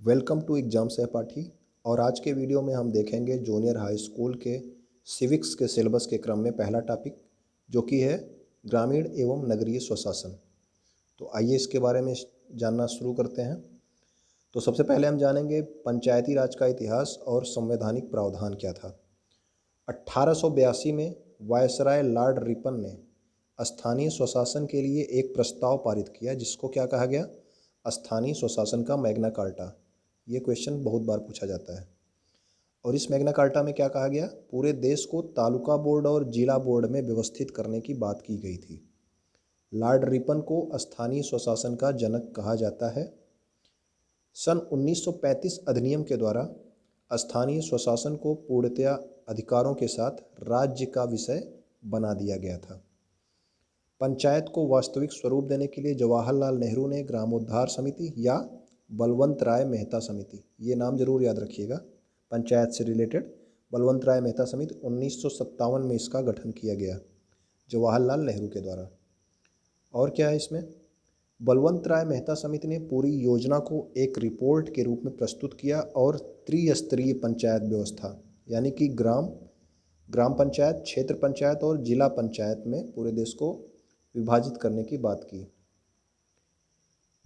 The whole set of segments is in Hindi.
वेलकम टू एग्जाम सहपाठी। और आज के वीडियो में हम देखेंगे जूनियर हाई स्कूल के सिविक्स के सिलेबस के क्रम में पहला टॉपिक जो कि है ग्रामीण एवं नगरीय स्वशासन। तो आइए इसके बारे में जानना शुरू करते हैं। तो सबसे पहले हम जानेंगे पंचायती राज का इतिहास और संवैधानिक प्रावधान क्या था। 1882 में वायसराय लॉर्ड रिपन ने स्थानीय स्वशासन के लिए एक प्रस्ताव पारित किया जिसको क्या कहा गया, स्थानीय स्वशासन का मैग्ना कार्टा। ये क्वेश्चन बहुत बार पूछा जाता है। और इस मैग्ना कार्टा में क्या कहा गया, पूरे देश को तालुका बोर्ड और जिला बोर्ड में व्यवस्थित करने की बात की गई थी। लॉर्ड रिपन को स्थानीय स्वशासन का जनक कहा जाता है। सन 1935 अधिनियम के द्वारा स्थानीय स्वशासन को पूर्णतया अधिकारों के साथ राज्य का विषय बना दिया गया था। पंचायत को वास्तविक स्वरूप देने के लिए जवाहरलाल नेहरू ने ग्रामोद्धार समिति या बलवंत राय मेहता समिति, ये नाम जरूर याद रखिएगा, पंचायत से रिलेटेड बलवंत राय मेहता समिति 1957 में इसका गठन किया गया जवाहरलाल नेहरू के द्वारा। और क्या है इसमें, बलवंत राय मेहता समिति ने पूरी योजना को एक रिपोर्ट के रूप में प्रस्तुत किया और त्रिस्तरीय पंचायत व्यवस्था यानी कि ग्राम पंचायत, क्षेत्र पंचायत और जिला पंचायत में पूरे देश को विभाजित करने की बात की।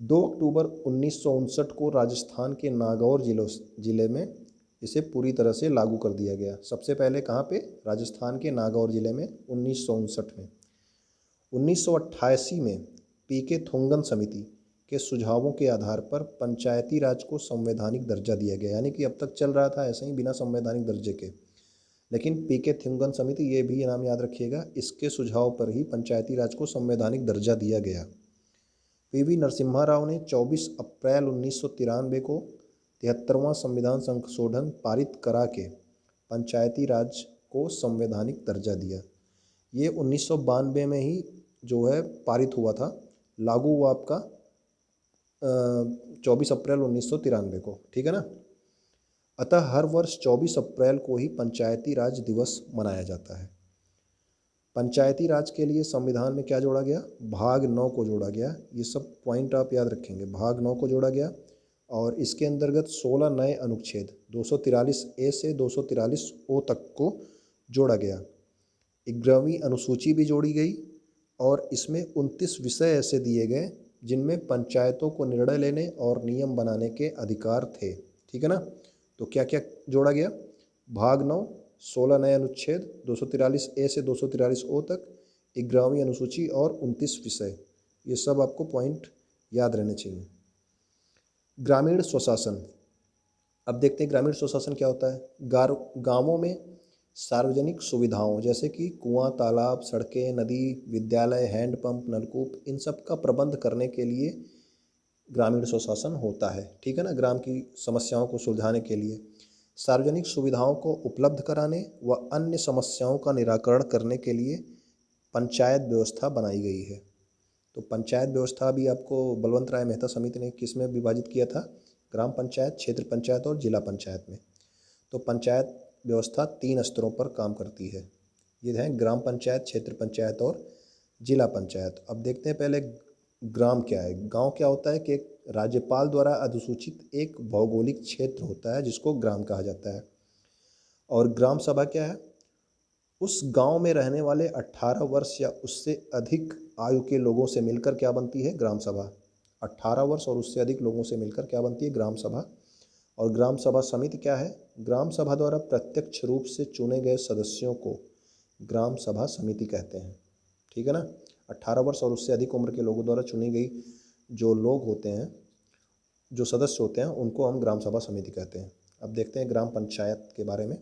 2 अक्टूबर 1959 को राजस्थान के नागौर जिले में इसे पूरी तरह से लागू कर दिया गया। सबसे पहले कहाँ पे, राजस्थान के नागौर जिले में 1959 में। 1988 में पीके थुंगन समिति के सुझावों के आधार पर पंचायती राज को संवैधानिक दर्जा दिया गया, यानी कि अब तक चल रहा था ऐसे ही बिना संवैधानिक दर्जे के, लेकिन पीके थुंगन समिति, ये भी नाम याद रखिएगा, इसके सुझाव पर ही पंचायती राज को संवैधानिक दर्जा दिया गया। पीवी नरसिम्हा राव ने 24 अप्रैल 1993 को 73वां संविधान संशोधन पारित करा के पंचायती राज को संवैधानिक दर्जा दिया। ये 1992 में ही जो है पारित हुआ था, लागू हुआ आपका 24 अप्रैल 1993 को, ठीक है ना। अतः हर वर्ष 24 अप्रैल को ही पंचायती राज दिवस मनाया जाता है। पंचायती राज के लिए संविधान में क्या जोड़ा गया, भाग 9 को जोड़ा गया। ये सब पॉइंट आप याद रखेंगे, भाग 9 को जोड़ा गया और इसके अंतर्गत 16 नए अनुच्छेद 243 ए से 243 ओ तक को जोड़ा गया। 11वीं अनुसूची भी जोड़ी गई और इसमें 29 विषय ऐसे दिए गए जिनमें पंचायतों को निर्णय लेने और नियम बनाने के अधिकार थे, ठीक है ना। तो क्या क्या जोड़ा गया, भाग 9, 16 नए अनुच्छेद 243 ए से 243 ओ तक, 11वीं अनुसूची और 29 विषय, ये सब आपको पॉइंट याद रहने चाहिए। ग्रामीण स्वशासन, अब देखते हैं ग्रामीण स्वशासन क्या होता है। गांवों में सार्वजनिक सुविधाओं जैसे कि कुआं, तालाब, सड़कें, नदी, विद्यालय, हैंडपंप, नलकूप, इन सब का प्रबंध करने के लिए ग्रामीण स्वशासन होता है, ठीक है ना। ग्राम की समस्याओं को सुलझाने के लिए, सार्वजनिक सुविधाओं को उपलब्ध कराने व अन्य समस्याओं का निराकरण करने के लिए पंचायत व्यवस्था बनाई गई है। तो पंचायत व्यवस्था भी आपको बलवंत राय मेहता समिति ने किस में विभाजित किया था, ग्राम पंचायत, क्षेत्र पंचायत और जिला पंचायत में। तो पंचायत व्यवस्था 3 स्तरों पर काम करती है। ये है ग्राम पंचायत, क्षेत्र पंचायत और जिला पंचायत। अब देखते हैं पहले ग्राम क्या है। गांव क्या होता है कि एक राज्यपाल द्वारा अधिसूचित एक भौगोलिक क्षेत्र होता है जिसको ग्राम कहा जाता है। और ग्राम सभा क्या है, उस गांव में रहने वाले 18 वर्ष या उससे अधिक आयु के लोगों से मिलकर क्या बनती है, ग्राम सभा। 18 वर्ष और उससे अधिक लोगों से मिलकर क्या बनती है, ग्राम सभा। और ग्राम सभा समिति क्या है, ग्राम सभा द्वारा प्रत्यक्ष रूप से चुने गए सदस्यों को ग्राम सभा समिति कहते हैं, ठीक है ना। 18 वर्ष और उससे अधिक उम्र के लोगों द्वारा चुनी गई जो लोग होते हैं, जो सदस्य होते हैं, उनको हम ग्राम सभा समिति कहते हैं। अब देखते हैं ग्राम पंचायत के बारे में।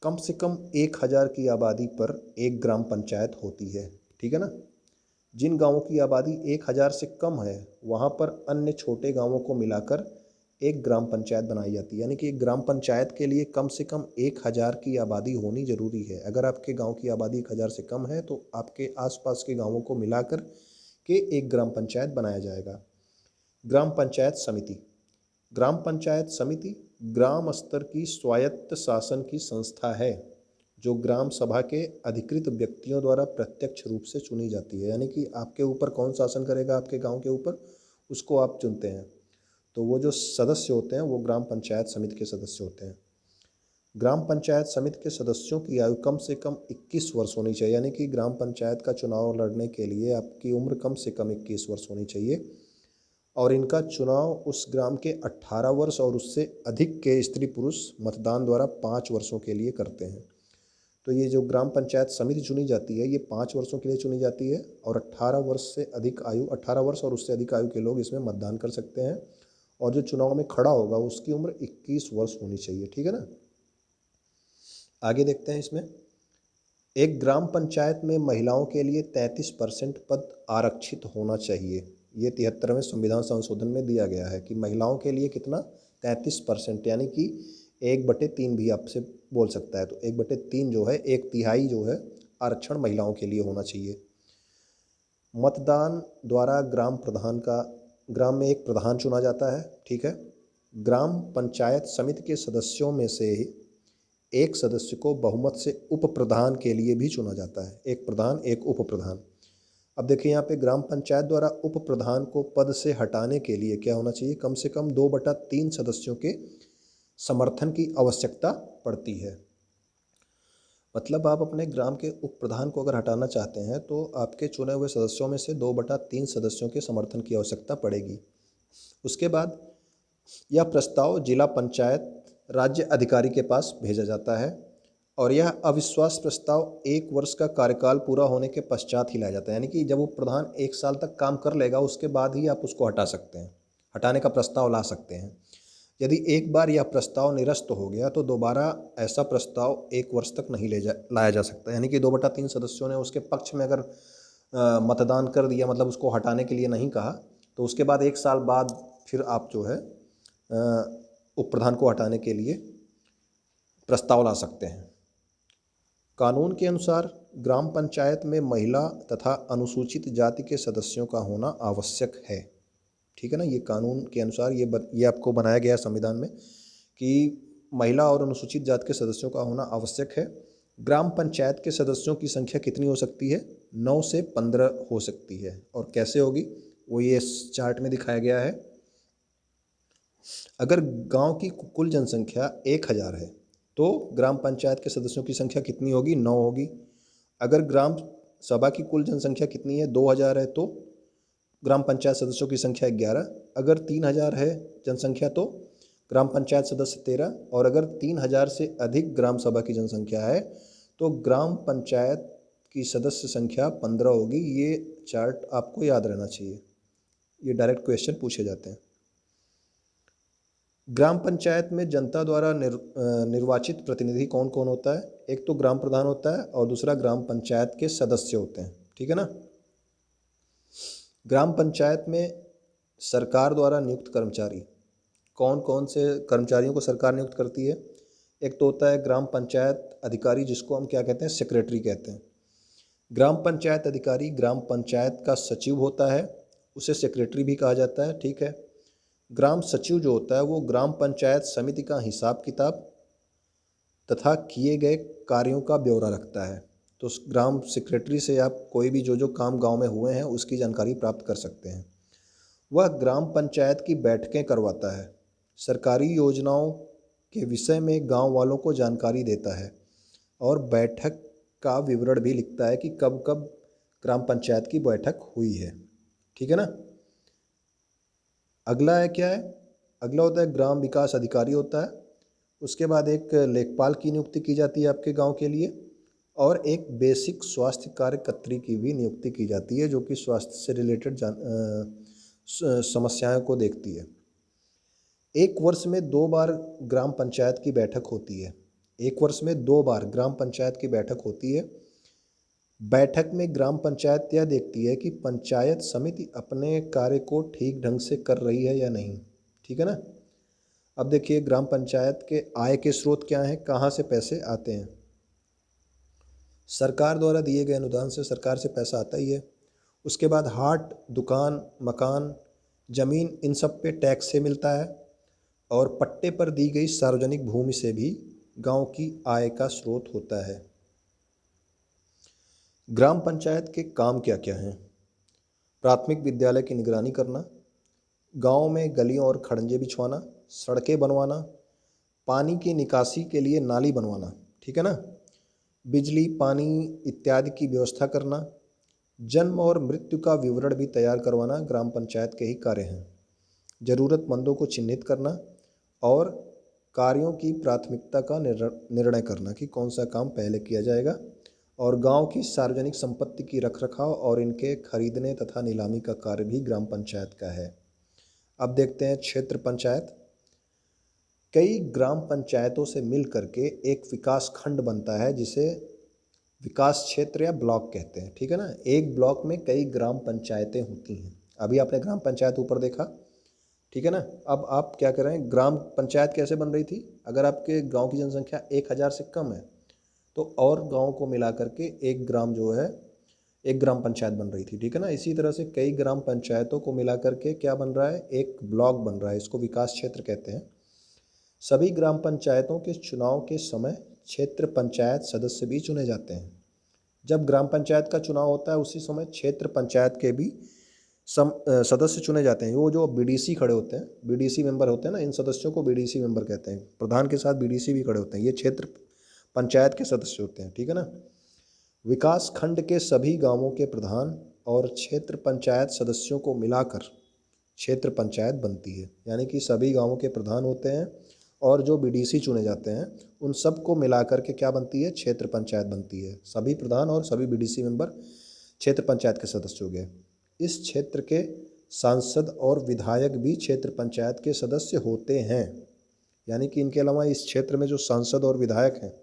कम से कम 1000 की आबादी पर एक ग्राम पंचायत होती है, ठीक है ना। जिन गांवों की आबादी 1000 से कम है वहां पर अन्य छोटे गांवों को मिलाकर एक ग्राम पंचायत बनाई जाती है, यानी कि एक ग्राम पंचायत के लिए कम से कम 1000 की आबादी होनी जरूरी है। अगर आपके गांव की आबादी 1000 से कम है तो आपके आसपास के गांवों को मिलाकर के एक ग्राम पंचायत बनाया जाएगा। ग्राम पंचायत समिति, ग्राम पंचायत समिति ग्राम स्तर की स्वायत्त शासन की संस्था है जो ग्राम सभा के अधिकृत व्यक्तियों द्वारा प्रत्यक्ष रूप से चुनी जाती है, यानी कि आपके ऊपर कौन शासन करेगा, आपके गांव के ऊपर, उसको आप चुनते हैं। तो वो जो सदस्य होते हैं वो ग्राम पंचायत समिति के सदस्य होते हैं। ग्राम पंचायत समिति के सदस्यों की आयु कम से कम 21 वर्ष होनी चाहिए, यानी कि ग्राम पंचायत का चुनाव लड़ने के लिए आपकी उम्र कम से कम 21 वर्ष होनी चाहिए। और इनका चुनाव उस ग्राम के 18 वर्ष और उससे अधिक के स्त्री पुरुष मतदान द्वारा 5 वर्षों के लिए करते हैं। तो ये जो ग्राम पंचायत समिति चुनी जाती है ये 5 वर्षों के लिए चुनी जाती है और 18 वर्ष से अधिक आयु 18 वर्ष और उससे अधिक आयु के लोग इसमें मतदान कर सकते हैं। और जो चुनाव में खड़ा होगा उसकी उम्र 21 वर्ष होनी चाहिए, ठीक है ना। आगे देखते हैं इसमें, एक ग्राम पंचायत में महिलाओं के लिए 33% पद आरक्षित होना चाहिए। ये 73वें संविधान संशोधन में दिया गया है कि महिलाओं के लिए कितना, 33%, यानी कि 1/3 भी आपसे बोल सकता है। तो 1/3 जो है, 1/3 जो है आरक्षण महिलाओं के लिए होना चाहिए। मतदान द्वारा ग्राम में एक प्रधान चुना जाता है, ठीक है। ग्राम पंचायत समिति के सदस्यों में से एक सदस्य को बहुमत से उप प्रधान के लिए भी चुना जाता है। एक प्रधान, एक उप प्रधान। अब देखिए यहाँ पे ग्राम पंचायत द्वारा उप प्रधान को पद से हटाने के लिए क्या होना चाहिए, कम से कम 2/3 सदस्यों के समर्थन की आवश्यकता पड़ती है। मतलब आप अपने ग्राम के उप प्रधान को अगर हटाना चाहते हैं तो आपके चुने हुए सदस्यों में से 2/3 सदस्यों के समर्थन की आवश्यकता पड़ेगी। उसके बाद यह प्रस्ताव जिला पंचायत राज्य अधिकारी के पास भेजा जाता है और यह अविश्वास प्रस्ताव 1 वर्ष का कार्यकाल पूरा होने के पश्चात ही लाया जाता है। यानी कि जब वो प्रधान 1 साल तक काम कर लेगा उसके बाद ही आप उसको हटा सकते हैं, हटाने का प्रस्ताव ला सकते हैं। यदि एक बार यह प्रस्ताव निरस्त हो गया तो दोबारा ऐसा प्रस्ताव 1 वर्ष तक नहीं लाया जा सकता। यानी कि 2/3 सदस्यों ने उसके पक्ष में अगर मतदान कर दिया, मतलब उसको हटाने के लिए नहीं कहा, तो उसके बाद 1 साल बाद फिर आप जो है उप प्रधान को हटाने के लिए प्रस्ताव ला सकते हैं। कानून के अनुसार ग्राम पंचायत में महिला तथा अनुसूचित जाति के सदस्यों का होना आवश्यक है, ठीक है ना। ये कानून के अनुसार ये आपको बनाया गया है संविधान में कि महिला और अनुसूचित जाति के सदस्यों का होना आवश्यक है। ग्राम पंचायत के सदस्यों की संख्या कितनी हो सकती है, 9 से 15 हो सकती है। और कैसे होगी वो ये चार्ट में दिखाया गया है। अगर गांव की कुल जनसंख्या 1000 है तो ग्राम पंचायत के सदस्यों की संख्या कितनी होगी, 9 होगी। अगर ग्राम सभा की कुल जनसंख्या कितनी है, 2000 है, तो ग्राम पंचायत सदस्यों की संख्या 11। अगर 3000 है जनसंख्या तो ग्राम पंचायत सदस्य 13। और अगर 3000 से अधिक ग्राम सभा की जनसंख्या है तो ग्राम पंचायत की सदस्य संख्या 15 होगी। ये चार्ट आपको याद रहना चाहिए, ये डायरेक्ट क्वेश्चन पूछे जाते हैं। ग्राम पंचायत में जनता द्वारा निर्वाचित प्रतिनिधि कौन कौन होता है, एक तो ग्राम प्रधान होता है और दूसरा ग्राम पंचायत के सदस्य होते हैं, ठीक है ना। ग्राम पंचायत में सरकार द्वारा नियुक्त कर्मचारी, कौन कौन से कर्मचारियों को सरकार नियुक्त करती है, एक तो होता है ग्राम पंचायत अधिकारी जिसको हम क्या कहते हैं, सेक्रेटरी कहते हैं। ग्राम पंचायत अधिकारी ग्राम पंचायत का सचिव होता है, उसे सेक्रेटरी भी कहा जाता है, ठीक है। ग्राम सचिव जो होता है वो ग्राम पंचायत समिति का हिसाब किताब तथा किए गए कार्यों का ब्यौरा रखता है। तो ग्राम सेक्रेटरी से आप कोई भी जो काम गांव में हुए हैं उसकी जानकारी प्राप्त कर सकते हैं। वह ग्राम पंचायत की बैठकें करवाता है, सरकारी योजनाओं के विषय में गांव वालों को जानकारी देता है और बैठक का विवरण भी लिखता है कि कब कब ग्राम पंचायत की बैठक हुई है, ठीक है ना। अगला है क्या है, अगला होता है ग्राम विकास अधिकारी होता है। उसके बाद एक लेखपाल की नियुक्ति की जाती है आपके गांव के लिए और एक बेसिक स्वास्थ्य कार्यकर्त्री की भी नियुक्ति की जाती है जो कि स्वास्थ्य से रिलेटेड समस्याओं को देखती है। 1 वर्ष में 2 बार ग्राम पंचायत की बैठक होती है। 1 वर्ष में 2 बार ग्राम पंचायत की बैठक होती है। बैठक में ग्राम पंचायत यह देखती है कि पंचायत समिति अपने कार्य को ठीक ढंग से कर रही है या नहीं, ठीक है ना। अब देखिए ग्राम पंचायत के आय के स्रोत क्या हैं, कहाँ से पैसे आते हैं। सरकार द्वारा दिए गए अनुदान से सरकार से पैसा आता ही है। उसके बाद हाट, दुकान, मकान, ज़मीन, इन सब पे टैक्स से मिलता है और पट्टे पर दी गई सार्वजनिक भूमि से भी गांव की आय का स्रोत होता है। ग्राम पंचायत के काम क्या क्या हैं, प्राथमिक विद्यालय की निगरानी करना, गांव में गलियों और खड़ंजे बिछवाना, सड़कें बनवाना, पानी की निकासी के लिए नाली बनवाना, ठीक है ना, बिजली पानी इत्यादि की व्यवस्था करना, जन्म और मृत्यु का विवरण भी तैयार करवाना ग्राम पंचायत के ही कार्य हैं। ज़रूरतमंदों को चिन्हित करना और कार्यों की प्राथमिकता का निर्णय करना कि कौन सा काम पहले किया जाएगा, और गांव की सार्वजनिक संपत्ति की रखरखाव और इनके खरीदने तथा नीलामी का कार्य भी ग्राम पंचायत का है। अब देखते हैं क्षेत्र पंचायत। कई ग्राम पंचायतों से मिल करके एक विकास खंड बनता है जिसे विकास क्षेत्र या ब्लॉक कहते हैं, ठीक है ना। एक ब्लॉक में कई ग्राम पंचायतें होती हैं। अभी आपने ग्राम पंचायत ऊपर देखा, ठीक है ना। अब आप क्या कर रहे हैं, ग्राम पंचायत कैसे बन रही थी, अगर आपके गांव की जनसंख्या 1000 से कम है तो और गांव को मिला करके एक ग्राम जो है एक ग्राम पंचायत बन रही थी, ठीक है ना। इसी तरह से कई ग्राम पंचायतों को मिला करके क्या बन रहा है, एक ब्लॉक बन रहा है, इसको विकास क्षेत्र कहते हैं। सभी ग्राम पंचायतों के चुनाव के समय क्षेत्र पंचायत सदस्य भी चुने जाते हैं। जब ग्राम पंचायत का चुनाव होता है उसी समय क्षेत्र पंचायत के भी सदस्य चुने जाते हैं। वो जो बीडीसी खड़े होते हैं, बीडीसी मेंबर होते हैं ना, इन सदस्यों को बीडीसी मेंबर कहते हैं। प्रधान के साथ बीडीसी भी खड़े होते हैं, ये क्षेत्र पंचायत के सदस्य होते हैं, ठीक है ना। विकास खंड के सभी गांवों के प्रधान और क्षेत्र पंचायत सदस्यों को मिलाकर क्षेत्र पंचायत बनती है। यानी कि सभी गांवों के प्रधान होते हैं और जो बीडीसी चुने जाते हैं उन सबको मिलाकर के क्या बनती है, क्षेत्र पंचायत बनती है। सभी प्रधान और सभी बीडीसी मेंबर क्षेत्र पंचायत के सदस्य हो गए। इस क्षेत्र के सांसद और विधायक भी क्षेत्र पंचायत के सदस्य होते हैं। यानी कि इनके अलावा इस क्षेत्र में जो सांसद और विधायक हैं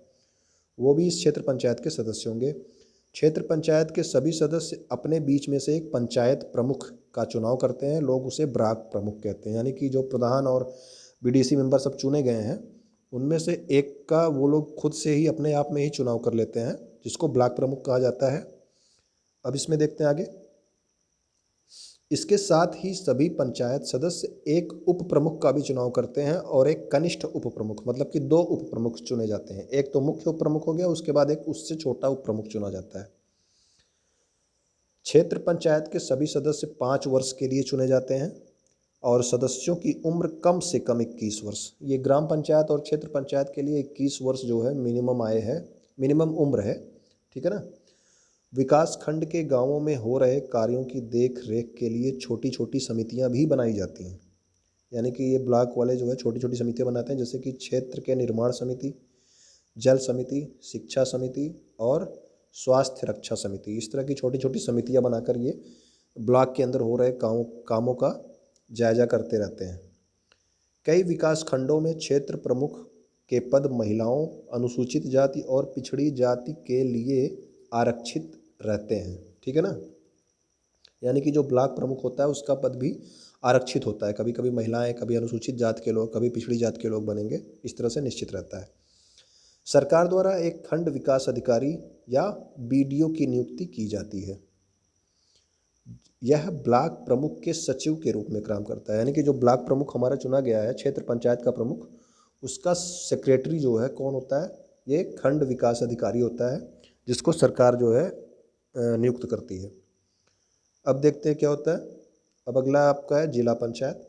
वो भी इस क्षेत्र पंचायत के सदस्य होंगे। क्षेत्र पंचायत के सभी सदस्य अपने बीच में से एक पंचायत प्रमुख का चुनाव करते हैं। लोग उसे ब्लॉक प्रमुख कहते हैं। यानी कि जो प्रधान और बीडीसी मेंबर सब चुने गए हैं उनमें से एक का वो लोग खुद से ही अपने आप में ही चुनाव कर लेते हैं, जिसको ब्लॉक प्रमुख कहा जाता है। अब इसमें देखते हैं आगे। इसके साथ ही सभी पंचायत सदस्य एक उप प्रमुख का भी चुनाव करते हैं और एक कनिष्ठ उप प्रमुख, मतलब कि 2 उप प्रमुख चुने जाते हैं। एक तो मुख्य उप प्रमुख हो गया, उसके बाद एक उससे छोटा उप प्रमुख चुना जाता है। क्षेत्र पंचायत के सभी सदस्य 5 वर्ष के लिए चुने जाते हैं और सदस्यों की उम्र कम से कम 21 वर्ष। ये ग्राम पंचायत और क्षेत्र पंचायत के लिए 21 वर्ष जो है मिनिमम आय है, मिनिमम उम्र है, ठीक है ना। विकास खंड के गांवों में हो रहे कार्यों की देख रेख के लिए छोटी छोटी समितियां भी बनाई जाती हैं। यानी कि ये ब्लॉक वाले जो है छोटी छोटी समितियां बनाते हैं, जैसे कि क्षेत्र के निर्माण समिति, जल समिति, शिक्षा समिति और स्वास्थ्य रक्षा समिति। इस तरह की छोटी छोटी समितियां बनाकर ये ब्लॉक के अंदर हो रहे कामों का जायजा करते रहते हैं। कई विकास खंडों में क्षेत्र प्रमुख के पद महिलाओं, अनुसूचित जाति और पिछड़ी जाति के लिए आरक्षित रहते हैं, ठीक है ना। यानी कि जो ब्लॉक प्रमुख होता है उसका पद भी आरक्षित होता है। कभी कभी महिलाएं, कभी अनुसूचित जाति के लोग, कभी पिछड़ी जाति के लोग बनेंगे, इस तरह से निश्चित रहता है। सरकार द्वारा एक खंड विकास अधिकारी या बीडीओ की नियुक्ति की जाती है। यह ब्लॉक प्रमुख के सचिव के रूप में काम करता है। यानी कि जो ब्लॉक प्रमुख हमारा चुना गया है, क्षेत्र पंचायत का प्रमुख, उसका सेक्रेटरी जो है कौन होता है, ये खंड विकास अधिकारी होता है, जिसको सरकार जो है नियुक्त करती है। अब देखते हैं क्या होता है। अब अगला आपका है जिला पंचायत।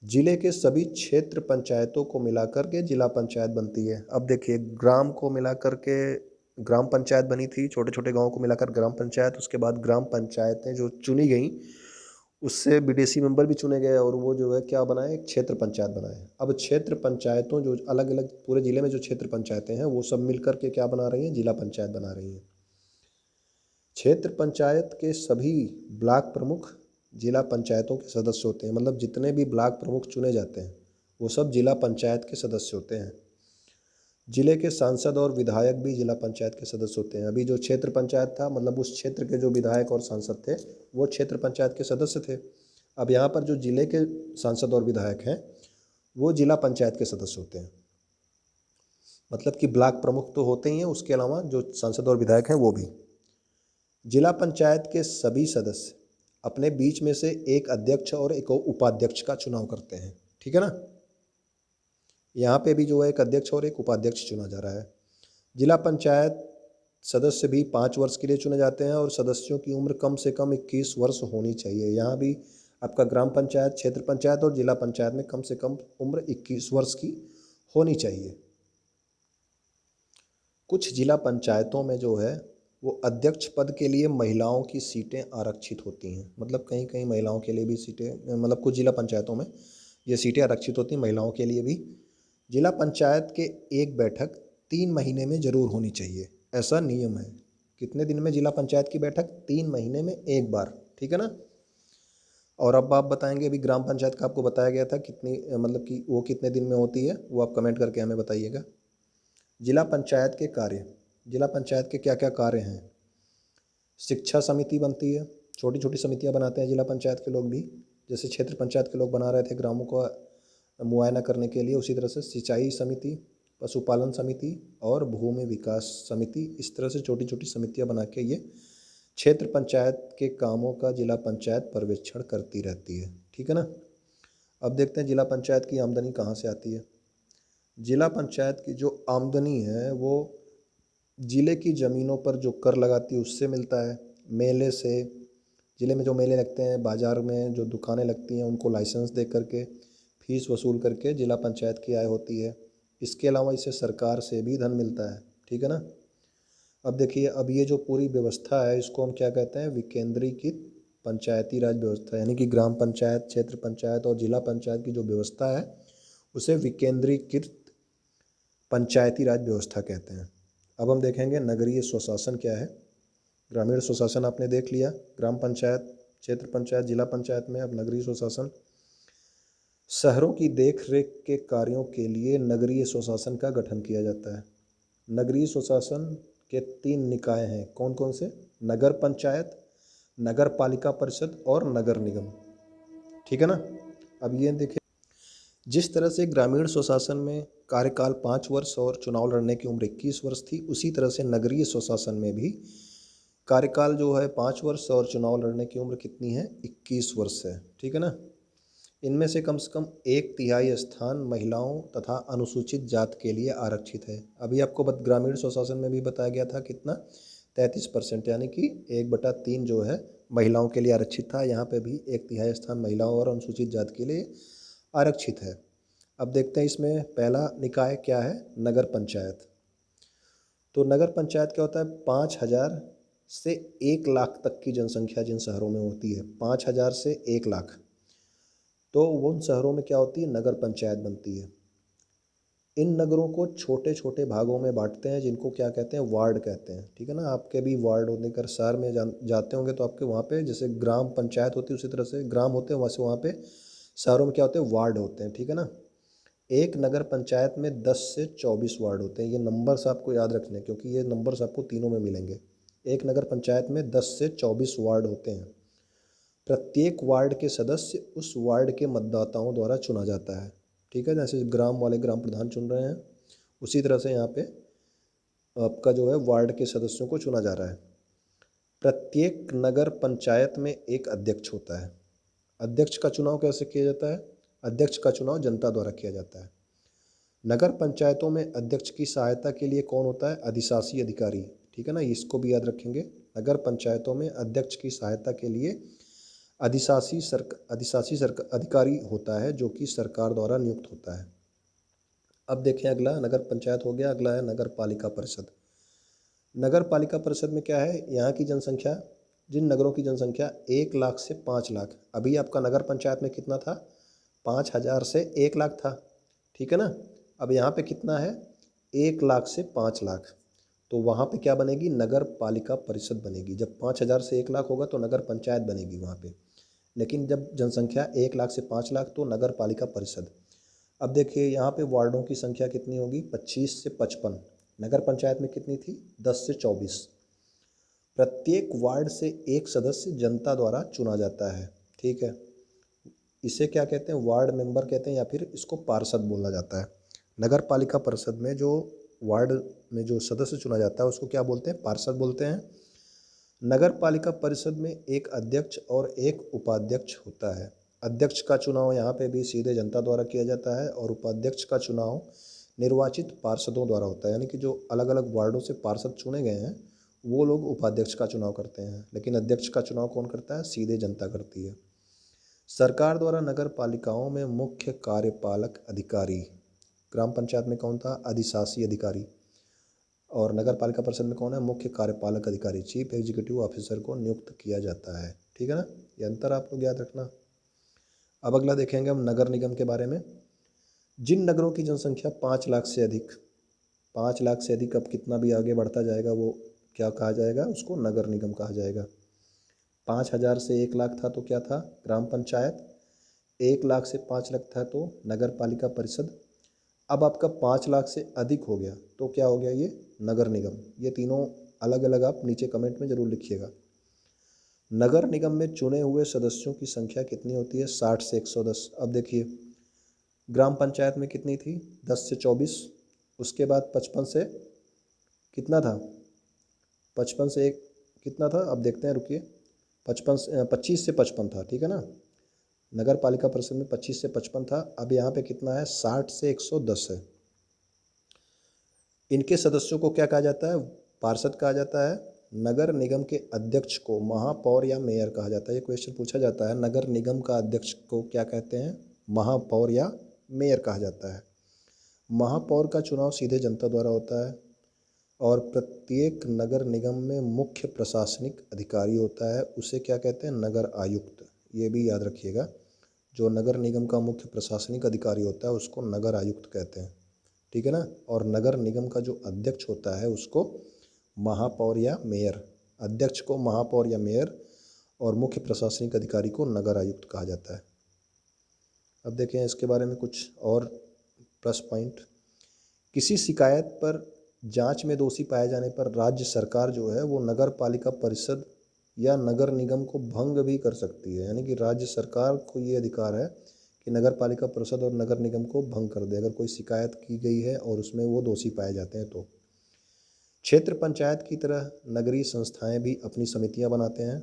जिले के सभी क्षेत्र पंचायतों को मिलाकर के जिला पंचायत बनती है। अब देखिए, ग्राम को मिलाकर के ग्राम पंचायत बनी थी, छोटे छोटे गांवों को मिलाकर ग्राम पंचायत, उसके बाद ग्राम पंचायतें जो चुनी गई उससे बीडीसी मेंबर भी चुने गए और वो जो है क्या बनाए, एक क्षेत्र पंचायत बनाए। अब क्षेत्र पंचायतों जो अलग अलग पूरे जिले में जो क्षेत्र पंचायतें हैं वो सब मिलकर के क्या बना रही हैं, जिला पंचायत बना रही हैं। क्षेत्र पंचायत के सभी ब्लॉक प्रमुख जिला पंचायतों के सदस्य होते हैं। मतलब जितने भी ब्लॉक प्रमुख चुने जाते हैं वो सब जिला पंचायत के सदस्य होते हैं। जिले के सांसद और विधायक भी जिला पंचायत के सदस्य होते हैं। अभी जो क्षेत्र पंचायत था, मतलब उस क्षेत्र के जो विधायक और सांसद थे वो क्षेत्र पंचायत के सदस्य थे। अब यहाँ पर जो जिले के सांसद और विधायक हैं वो जिला पंचायत के सदस्य होते हैं। मतलब कि ब्लॉक प्रमुख तो होते ही हैं, उसके अलावा जो सांसद और विधायक हैं वो भी। जिला पंचायत के सभी सदस्य अपने बीच में से एक अध्यक्ष और एक उपाध्यक्ष का चुनाव करते हैं, ठीक है ना। यहाँ पे भी जो है एक अध्यक्ष और एक उपाध्यक्ष चुना जा रहा है। जिला पंचायत सदस्य भी 5 वर्ष के लिए चुने जाते हैं और सदस्यों की उम्र कम से कम 21 वर्ष होनी चाहिए। यहाँ भी आपका ग्राम पंचायत, क्षेत्र पंचायत और जिला पंचायत में कम से कम उम्र 21 वर्ष की होनी चाहिए। कुछ जिला पंचायतों में जो है वो अध्यक्ष पद के लिए महिलाओं की सीटें आरक्षित होती हैं। मतलब कहीं कहीं महिलाओं के लिए भी सीटें, मतलब कुछ जिला पंचायतों में ये सीटें आरक्षित होती हैं महिलाओं के लिए भी। जिला पंचायत के एक बैठक 3 महीने में ज़रूर होनी चाहिए, ऐसा नियम है। कितने दिन में जिला पंचायत की बैठक? 3 महीने में एक बार, ठीक है ना। और अब आप बताएंगे, अभी ग्राम पंचायत का आपको बताया गया था कितनी, मतलब कि वो कितने दिन में होती है, वो आप कमेंट करके हमें बताइएगा। जिला पंचायत के कार्य, जिला पंचायत के क्या क्या कार्य हैं? शिक्षा समिति बनती है, छोटी छोटी समितियां बनाते हैं जिला पंचायत के लोग भी, जैसे क्षेत्र पंचायत के लोग बना रहे थे ग्रामों को मुआयना करने के लिए, उसी तरह से सिंचाई समिति, पशुपालन समिति और भूमि विकास समिति, इस तरह से छोटी छोटी समितियां बना के ये क्षेत्र पंचायत के कामों का जिला पंचायत पर्यवेक्षण करती रहती है, ठीक है ना। अब देखते हैं जिला पंचायत की आमदनी कहाँ से आती है। जिला पंचायत की जो आमदनी है वो ज़िले की ज़मीनों पर जो कर लगाती है उससे मिलता है, मेले से, ज़िले में जो मेले लगते हैं, बाज़ार में जो दुकानें लगती हैं उनको लाइसेंस दे करके, फीस वसूल करके जिला पंचायत की आय होती है। इसके अलावा इसे सरकार से भी धन मिलता है, ठीक है ना। अब देखिए, अब ये जो पूरी व्यवस्था है इसको हम क्या कहते हैं? विकेंद्रीकृत पंचायती राज व्यवस्था, यानी कि ग्राम पंचायत, क्षेत्र पंचायत और जिला पंचायत की जो व्यवस्था है उसे विकेंद्रीकृत पंचायती राज व्यवस्था कहते हैं। अब हम देखेंगे नगरीय स्वशासन क्या है। ग्रामीण स्वशासन आपने देख लिया, ग्राम पंचायत, क्षेत्र पंचायत, जिला पंचायत में। अब नगरीय स्वशासन, शहरों की देखरेख के कार्यों के लिए नगरीय स्वशासन का गठन किया जाता है। नगरीय स्वशासन के 3 निकाय हैं, कौन कौन से? नगर पंचायत, नगर पालिका परिषद और नगर निगम, ठीक है ना। अब ये देखिए, जिस तरह से ग्रामीण स्वशासन में कार्यकाल 5 वर्ष और चुनाव लड़ने की उम्र 21 वर्ष थी, उसी तरह से नगरीय स्वशासन में भी कार्यकाल जो है 5 वर्ष और चुनाव लड़ने की उम्र कितनी है? 21 वर्ष है, ठीक है ना। इनमें से कम 1/3 स्थान महिलाओं तथा अनुसूचित जात के लिए आरक्षित है। अभी आपको ग्रामीण स्वशासन में भी बताया गया था कितना? 33%, यानी कि 1/3 जो है महिलाओं के लिए आरक्षित था। यहाँ पे भी 1/3 स्थान महिलाओं और अनुसूचित जात के लिए आरक्षित है। अब देखते हैं इसमें पहला निकाय क्या है? नगर पंचायत। तो नगर पंचायत क्या होता है? 5,000 से 1 लाख तक की जनसंख्या जिन शहरों में होती है, 5,000 से 1 लाख, तो उन शहरों में क्या होती है? नगर पंचायत बनती है। इन नगरों को छोटे छोटे भागों में बांटते हैं, जिनको क्या कहते हैं? वार्ड कहते हैं, ठीक है ना। आपके भी वार्ड होने कर शहर में जाते होंगे तो आपके वहाँ पे जैसे ग्राम पंचायत होती है उसी तरह से ग्राम होते हैं, वैसे वहाँ पे शहरों में क्या होते हैं? वार्ड होते हैं, ठीक है ना। एक नगर पंचायत में 10 से 24 वार्ड होते हैं। ये नंबर्स आपको याद रखने हैं क्योंकि ये नंबर्स आपको तीनों में मिलेंगे। एक नगर पंचायत में 10 से 24 वार्ड होते हैं। प्रत्येक वार्ड के सदस्य उस वार्ड के मतदाताओं द्वारा चुना जाता है, ठीक है। जैसे ग्राम वाले ग्राम प्रधान चुन रहे हैं, उसी तरह से यहाँ पे आपका जो है वार्ड के सदस्यों को चुना जा रहा है। प्रत्येक नगर पंचायत में एक अध्यक्ष होता है। अध्यक्ष का चुनाव कैसे किया जाता है? अध्यक्ष का चुनाव जनता द्वारा किया जाता है। नगर पंचायतों में अध्यक्ष की सहायता के लिए कौन होता है? अधिशासी अधिकारी, ठीक है ना। इसको भी याद रखेंगे। नगर पंचायतों में अध्यक्ष की सहायता के लिए अधिशासी अधिकारी होता है जो कि सरकार द्वारा नियुक्त होता है। अब देखें अगला, नगर पंचायत हो गया, अगला है नगर पालिका परिषद। नगर पालिका परिषद में क्या है? यहाँ की जनसंख्या, जिन नगरों की जनसंख्या 1 लाख से 5 लाख, अभी आपका नगर पंचायत में कितना था? 5,000 से 1 लाख था, ठीक है ना। अब यहाँ पे कितना है? 1 लाख से 5 लाख, तो वहाँ पे क्या बनेगी? नगर पालिका परिषद बनेगी। जब 5,000 से 1 लाख होगा तो नगर पंचायत बनेगी वहाँ पे, लेकिन जब जनसंख्या 1 लाख से 5 लाख तो नगर पालिका परिषद। अब देखिए यहाँ पे वार्डों की संख्या कितनी होगी? 25 से 55। नगर पंचायत में कितनी थी? 10 से 24। प्रत्येक वार्ड से एक सदस्य जनता द्वारा चुना जाता है, ठीक है। इसे क्या कहते हैं? वार्ड मेंबर कहते हैं, या फिर इसको पार्षद बोला जाता है। नगर पालिका परिषद में जो वार्ड में जो सदस्य चुना जाता है उसको क्या बोलते हैं? पार्षद बोलते हैं। नगर पालिका परिषद में एक अध्यक्ष और एक उपाध्यक्ष होता है। अध्यक्ष का चुनाव यहाँ पे भी सीधे जनता द्वारा किया जाता है और उपाध्यक्ष का चुनाव निर्वाचित पार्षदों द्वारा होता है, यानी कि जो अलग अलग वार्डों से पार्षद चुने गए हैं वो लोग उपाध्यक्ष का चुनाव करते हैं, लेकिन अध्यक्ष का चुनाव कौन करता है? सीधे जनता करती है। सरकार द्वारा नगर पालिकाओं में मुख्य कार्यपालक अधिकारी, ग्राम पंचायत में कौन था? अधिशासी अधिकारी। और नगर पालिका परिषद में कौन है? मुख्य कार्यपालक अधिकारी, चीफ एग्जीक्यूटिव ऑफिसर को नियुक्त किया जाता है। ठीक है ना, ये अंतर आप लोग याद रखना। अब अगला देखेंगे हम नगर निगम के बारे में। जिन नगरों की जनसंख्या 5 लाख से अधिक, 5 लाख से अधिक, अब कितना भी आगे बढ़ता जाएगा वो क्या कहा जाएगा? उसको नगर निगम कहा जाएगा। 5,000 से 1 लाख था तो क्या था? ग्राम पंचायत। 1 लाख से 5 लाख था तो नगर पालिका परिषद। अब आपका 5 लाख से अधिक हो गया तो क्या हो गया? ये नगर निगम। ये तीनों अलग अलग आप नीचे कमेंट में ज़रूर लिखिएगा। नगर निगम में चुने हुए सदस्यों की संख्या कितनी होती है? 60 से 110। अब देखिए ग्राम पंचायत में कितनी थी? 10 से 24। उसके बाद 55 से कितना था? 55 से एक कितना था? अब देखते हैं, रुकिए। 25 से 55 था। ठीक है ना, नगर पालिका परिषद में 25 से 55 था। अब यहाँ पे कितना है? 60 से 110 है। इनके सदस्यों को क्या कहा जाता है? पार्षद कहा जाता है। नगर निगम के अध्यक्ष को महापौर या मेयर कहा जाता है। ये क्वेश्चन पूछा जाता है, नगर निगम का अध्यक्ष को क्या कहते हैं? महापौर या मेयर कहा जाता है। महापौर का चुनाव सीधे जनता द्वारा होता है और प्रत्येक नगर निगम में मुख्य प्रशासनिक अधिकारी होता है, उसे क्या कहते हैं? नगर आयुक्त। ये भी याद रखिएगा, जो नगर निगम का मुख्य प्रशासनिक अधिकारी होता है उसको नगर आयुक्त कहते हैं। ठीक है ना, और नगर निगम का जो अध्यक्ष होता है उसको महापौर या मेयर, अध्यक्ष को महापौर या मेयर और मुख्य प्रशासनिक अधिकारी को नगर आयुक्त कहा जाता है। अब देखें इसके बारे में कुछ और प्लस पॉइंट। किसी शिकायत पर जांच में दोषी पाए जाने पर राज्य सरकार जो है वो नगर पालिका परिषद या नगर निगम को भंग भी कर सकती है। यानी कि राज्य सरकार को ये अधिकार है कि नगर पालिका परिषद और नगर निगम को भंग कर दे अगर कोई शिकायत की गई है और उसमें वो दोषी पाए जाते हैं तो। क्षेत्र पंचायत की तरह नगरीय संस्थाएं भी अपनी समितियां बनाते हैं।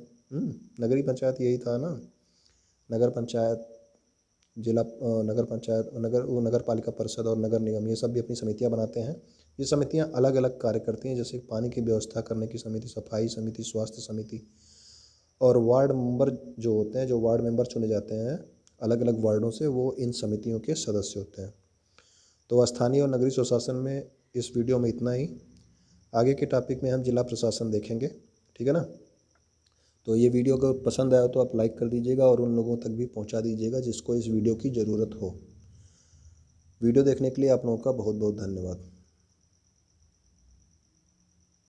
नगरीय पंचायत यही था ना, नगर पंचायत, जिला नगर पंचायत, नगर पालिका परिषद और नगर निगम, ये सब भी अपनी समितियां बनाते हैं। ये समितियां अलग अलग कार्य करती हैं, जैसे पानी की व्यवस्था करने की समिति, सफाई समिति, स्वास्थ्य समिति, और वार्ड मेंबर जो होते हैं, जो वार्ड मेंबर चुने जाते हैं अलग अलग वार्डों से, वो इन समितियों के सदस्य होते हैं। तो स्थानीय और नगरीय स्वशासन में इस वीडियो में इतना ही। आगे के टॉपिक में हम जिला प्रशासन देखेंगे। ठीक है ना, तो ये वीडियो अगर पसंद आया तो आप लाइक कर दीजिएगा और उन लोगों तक भी पहुंचा दीजिएगा जिसको इस वीडियो की ज़रूरत हो। वीडियो देखने के लिए आप लोगों का बहुत बहुत धन्यवाद।